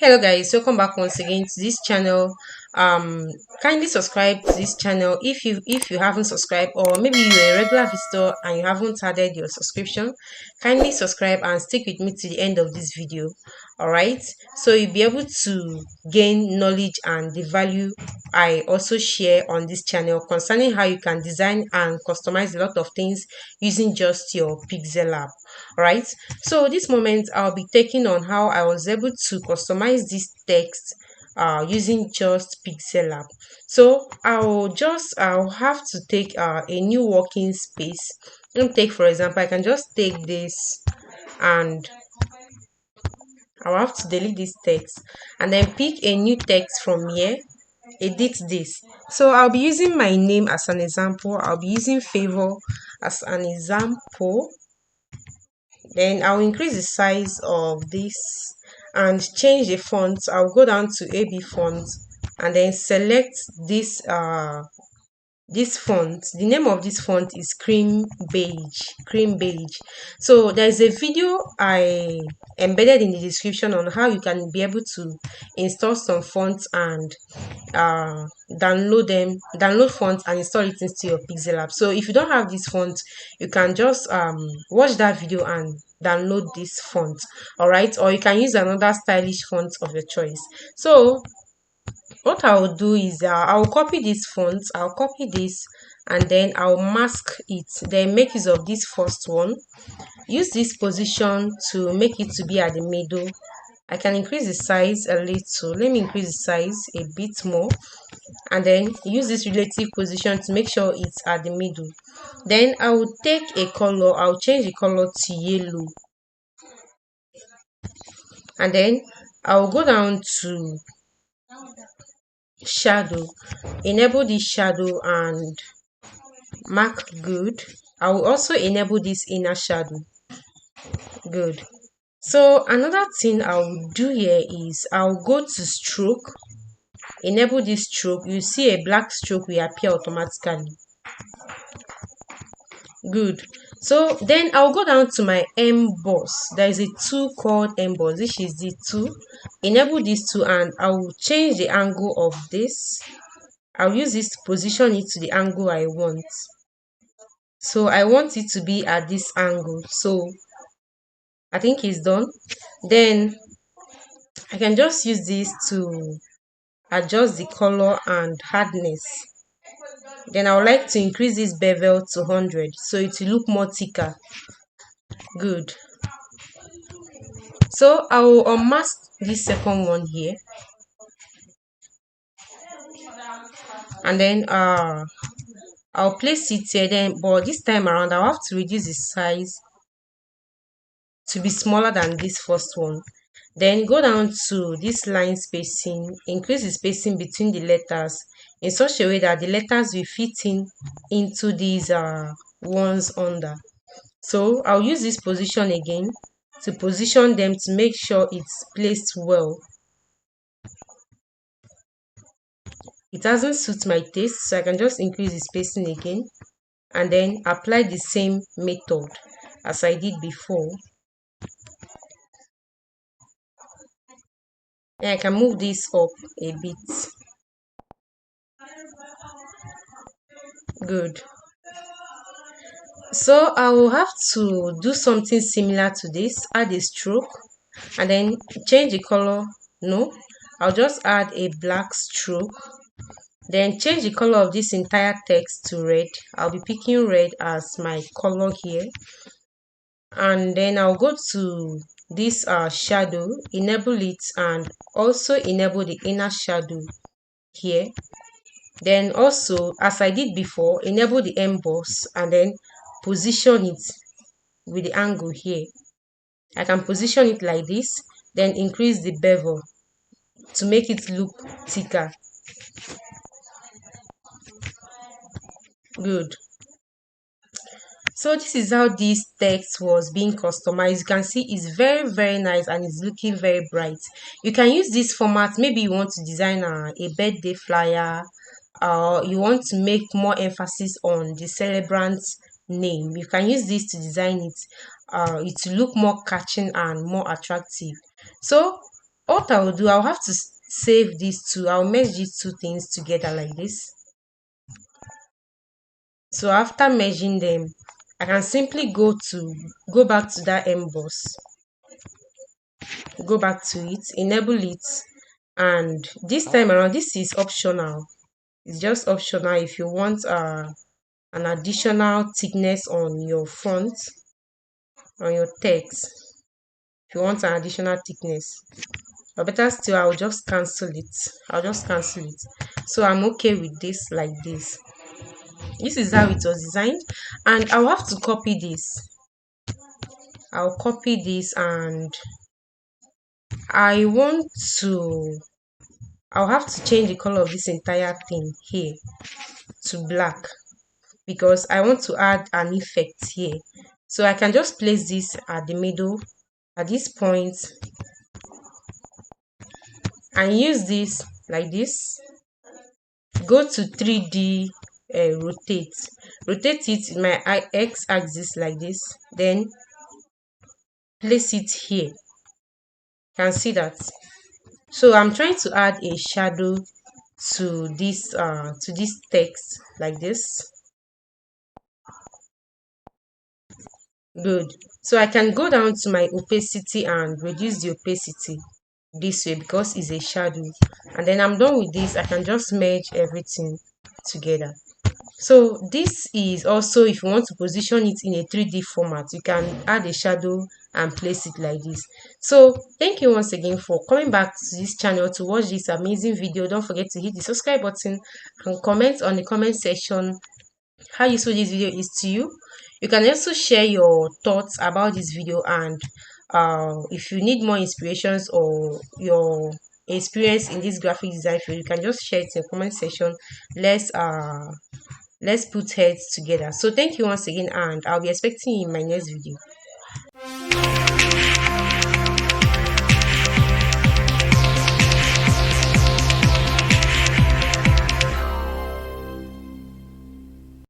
Hello guys, welcome back once again to this channel. Kindly subscribe to this channel if you haven't subscribed, or maybe you're a regular visitor and you haven't added your subscription. Kindly subscribe and stick with me to the end of this video. All right, so you'll be able to gain knowledge and the value I also share on this channel concerning how you can design and customize a lot of things using just your Pixellab. Right, so this moment I'll be taking on how I was able to customize this text using just Pixellab. So I'll have to take a new working space. Let me take, for example, I can just take this and I'll have to delete this text and then pick a new text from here, edit this. So I'll be using my name as an example. I'll be using Favor as an example. Then I'll increase the size of this and change the font. I'll go down to AB font and then select this font. The name of this font is cream beige. So there's a video I embedded in the description on how you can be able to install some fonts and download fonts and install it into your Pixellab. So if you don't have this font, you can just watch that video and download this font. All right, or you can use another stylish font of your choice. So what I'll do is I'll copy this font, I'll copy this, and then I'll mask it, then make use of this first one, use this position to make it to be at the middle. I can increase the size a little. Let me increase the size a bit more, and then use this relative position to make sure it's at the middle. Then I will take a color, I'll change the color to yellow, and then I'll go down to shadow, enable this shadow and mark good. I will also enable this inner shadow. Good. So another thing I will do here is I'll go to stroke, enable this stroke. You see a black stroke will appear automatically. Good. So then I'll go down to my emboss. There is a tool called emboss. This is the tool. Enable this tool and I will change the angle of this. I'll use this to position it to the angle I want. So I want it to be at this angle. So I think it's done. Then I can just use this to adjust the color and hardness. Then I would like to increase this bevel to 100 so it will look more thicker. Good. So I will unmask this second one here, and then I'll place it here. Then, but this time around I'll have to reduce the size to be smaller than this first one. Then go down to this line spacing, increase the spacing between the letters in such a way that the letters will fit into these ones under. So I'll use this position again to position them to make sure it's placed well. It doesn't suit my taste, so I can just increase the spacing again and then apply the same method as I did before. And I can move this up a bit. Good. So I will have to do something similar to this, add a stroke and then change the color. No, I'll just add a black stroke, then change the color of this entire text to red. I'll be picking red as my color here, and then I'll go to this shadow, enable it and also enable the inner shadow here. Then also, as I did before, enable the emboss and then position it with the angle here. I can position it like this, then increase the bevel to make it look thicker. Good. So this is how this text was being customized. You can see it's very nice and it's looking very bright. You can use this format. Maybe you want to design a birthday flyer, or you want to make more emphasis on the celebrant's name. You can use this to design it. It will look more catching and more attractive. So what I will do, I'll have to save these two. I'll merge these two things together like this. So after merging them, I can simply go back to that emboss, go back to it, enable it, and this time around, this is optional. It's just optional if you want an additional thickness on your font, on your text. If you want an additional thickness, but better still, I'll just cancel it. I'll just cancel it. So I'm okay with this like this. This is how it was designed, and I'll have to copy this. I'll copy this, and I want to I'll have to change the color of this entire thing here to black, because I want to add an effect here. So I can just place this at the middle at this point and use this like this. Go to 3D rotate it in my X axis like this, then place it here. You can see that. So I'm trying to add a shadow to this text like this. Good. So I can go down to my opacity and reduce the opacity this way because it's a shadow, and then I'm done with this. I can just merge everything together. So this is also, if you want to position it in a 3D format, you can add a shadow and place it like this. So thank you once again for coming back to this channel to watch this amazing video. Don't forget to hit the subscribe button and comment on the comment section how useful this video is to you. You can also share your thoughts about this video, and if you need more inspirations or your experience in this graphic design field, you can just share it in the comment section. Let's put heads together. So thank you once again, and I'll be expecting you in my next video.